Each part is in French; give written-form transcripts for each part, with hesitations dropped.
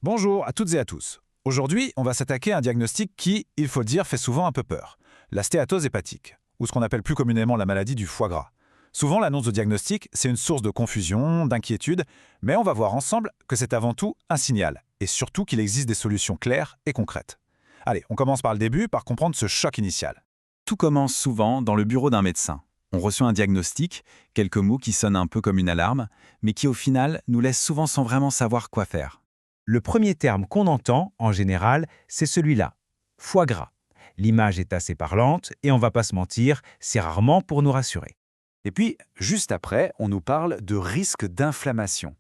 Bonjour à toutes et à tous. Aujourd'hui, on va s'attaquer à un diagnostic qui, il faut le dire, fait souvent un peu peur. La stéatose hépatique, ou ce qu'on appelle plus communément la maladie du foie gras. Souvent, l'annonce de diagnostic, c'est une source de confusion, d'inquiétude, mais on va voir ensemble que c'est avant tout un signal, et surtout qu'il existe des solutions claires et concrètes. Allez, on commence par le début, par comprendre ce choc initial. Tout commence souvent dans le bureau d'un médecin. On reçoit un diagnostic, quelques mots qui sonnent un peu comme une alarme, mais qui au final nous laissent souvent sans vraiment savoir quoi faire. Le premier terme qu'on entend, en général, c'est celui-là, foie gras. L'image est assez parlante et on va pas se mentir, c'est rarement pour nous rassurer. Et puis, juste après, on nous parle de risque d'inflammation.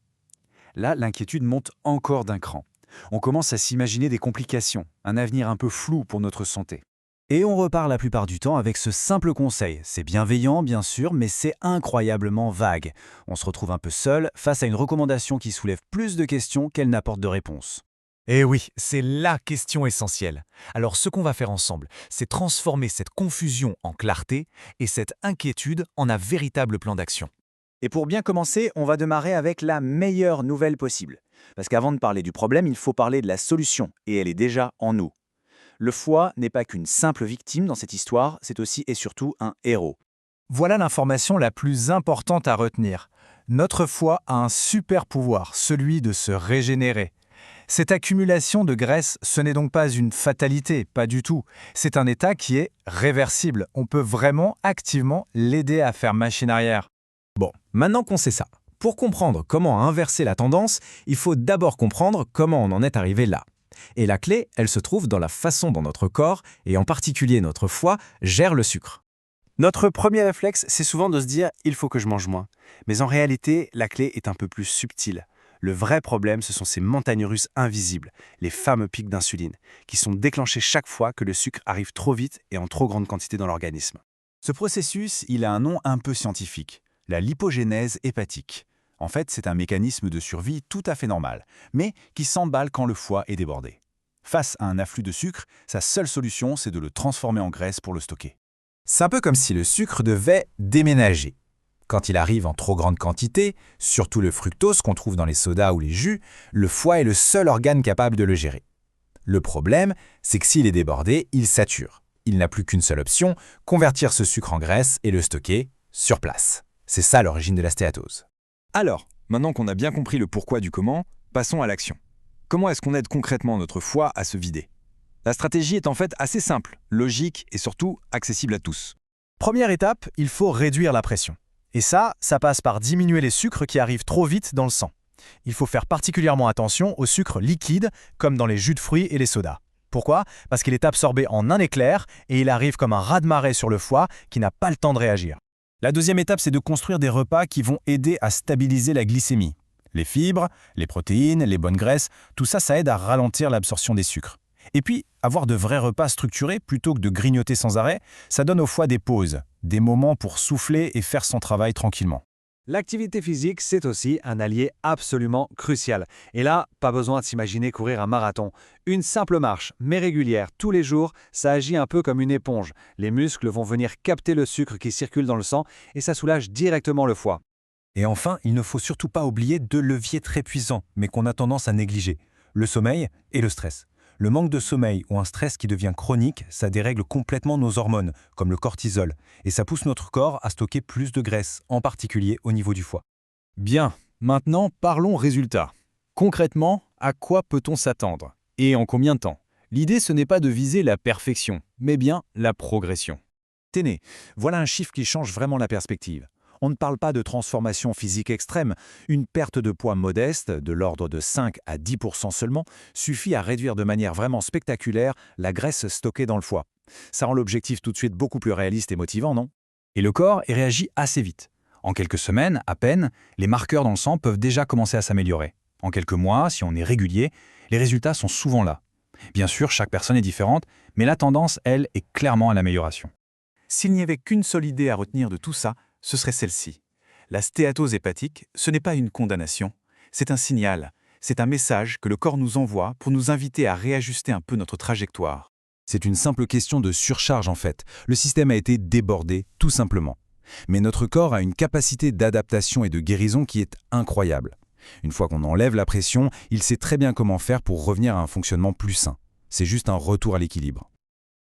Là, l'inquiétude monte encore d'un cran. On commence à s'imaginer des complications, un avenir un peu flou pour notre santé. Et on repart la plupart du temps avec ce simple conseil. C'est bienveillant, bien sûr, mais c'est incroyablement vague. On se retrouve un peu seul face à une recommandation qui soulève plus de questions qu'elle n'apporte de réponses. Eh oui, c'est la question essentielle. Alors ce qu'on va faire ensemble, c'est transformer cette confusion en clarté et cette inquiétude en un véritable plan d'action. Et pour bien commencer, on va démarrer avec la meilleure nouvelle possible. Parce qu'avant de parler du problème, il faut parler de la solution, et elle est déjà en nous. Le foie n'est pas qu'une simple victime dans cette histoire, c'est aussi et surtout un héros. Voilà l'information la plus importante à retenir. Notre foie a un super pouvoir, celui de se régénérer. Cette accumulation de graisse, ce n'est donc pas une fatalité, pas du tout. C'est un état qui est réversible. On peut vraiment activement l'aider à faire machine arrière. Bon, maintenant qu'on sait ça, pour comprendre comment inverser la tendance, il faut d'abord comprendre comment on en est arrivé là. Et la clé, elle se trouve dans la façon dont notre corps, et en particulier notre foie, gère le sucre. Notre premier réflexe, c'est souvent de se dire « il faut que je mange moins ». Mais en réalité, la clé est un peu plus subtile. Le vrai problème, ce sont ces montagnes russes invisibles, les fameux pics d'insuline, qui sont déclenchés chaque fois que le sucre arrive trop vite et en trop grande quantité dans l'organisme. Ce processus, il a un nom un peu scientifique, la lipogénèse hépatique. En fait, c'est un mécanisme de survie tout à fait normal, mais qui s'emballe quand le foie est débordé. Face à un afflux de sucre, sa seule solution, c'est de le transformer en graisse pour le stocker. C'est un peu comme si le sucre devait déménager. Quand il arrive en trop grande quantité, surtout le fructose qu'on trouve dans les sodas ou les jus, le foie est le seul organe capable de le gérer. Le problème, c'est que s'il est débordé, il sature. Il n'a plus qu'une seule option, convertir ce sucre en graisse et le stocker sur place. C'est ça l'origine de la stéatose. Alors, maintenant qu'on a bien compris le pourquoi du comment, passons à l'action. Comment est-ce qu'on aide concrètement notre foie à se vider? La stratégie est en fait assez simple, logique et surtout accessible à tous. Première étape, il faut réduire la pression. Et ça passe par diminuer les sucres qui arrivent trop vite dans le sang. Il faut faire particulièrement attention aux sucres liquides, comme dans les jus de fruits et les sodas. Pourquoi? Parce qu'il est absorbé en un éclair et il arrive comme un raz-de-marée sur le foie qui n'a pas le temps de réagir. La deuxième étape, c'est de construire des repas qui vont aider à stabiliser la glycémie. Les fibres, les protéines, les bonnes graisses, tout ça, ça aide à ralentir l'absorption des sucres. Et puis, avoir de vrais repas structurés plutôt que de grignoter sans arrêt, ça donne au foie des pauses, des moments pour souffler et faire son travail tranquillement. L'activité physique, c'est aussi un allié absolument crucial. Et là, pas besoin de s'imaginer courir un marathon. Une simple marche, mais régulière, tous les jours, ça agit un peu comme une éponge. Les muscles vont venir capter le sucre qui circule dans le sang et ça soulage directement le foie. Et enfin, il ne faut surtout pas oublier deux leviers très puissants, mais qu'on a tendance à négliger, le sommeil et le stress. Le manque de sommeil ou un stress qui devient chronique, ça dérègle complètement nos hormones, comme le cortisol, et ça pousse notre corps à stocker plus de graisse, en particulier au niveau du foie. Bien, maintenant parlons résultats. Concrètement, à quoi peut-on s'attendre? Et en combien de temps? L'idée, ce n'est pas de viser la perfection, mais bien la progression. Tenez, voilà un chiffre qui change vraiment la perspective. On ne parle pas de transformation physique extrême. Une perte de poids modeste, de l'ordre de 5 à 10% seulement, suffit à réduire de manière vraiment spectaculaire la graisse stockée dans le foie. Ça rend l'objectif tout de suite beaucoup plus réaliste et motivant, non? Et le corps y réagit assez vite. En quelques semaines, à peine, les marqueurs dans le sang peuvent déjà commencer à s'améliorer. En quelques mois, si on est régulier, les résultats sont souvent là. Bien sûr, chaque personne est différente, mais la tendance, elle, est clairement à l'amélioration. S'il n'y avait qu'une seule idée à retenir de tout ça, ce serait celle-ci. La stéatose hépatique, ce n'est pas une condamnation, c'est un signal, c'est un message que le corps nous envoie pour nous inviter à réajuster un peu notre trajectoire. C'est une simple question de surcharge en fait. Le système a été débordé, tout simplement. Mais notre corps a une capacité d'adaptation et de guérison qui est incroyable. Une fois qu'on enlève la pression, il sait très bien comment faire pour revenir à un fonctionnement plus sain. C'est juste un retour à l'équilibre.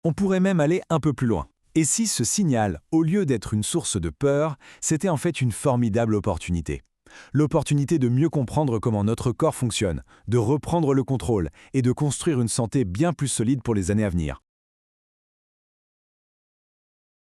On pourrait même aller un peu plus loin. Et si ce signal, au lieu d'être une source de peur, c'était en fait une formidable opportunité? L'opportunité de mieux comprendre comment notre corps fonctionne, de reprendre le contrôle et de construire une santé bien plus solide pour les années à venir.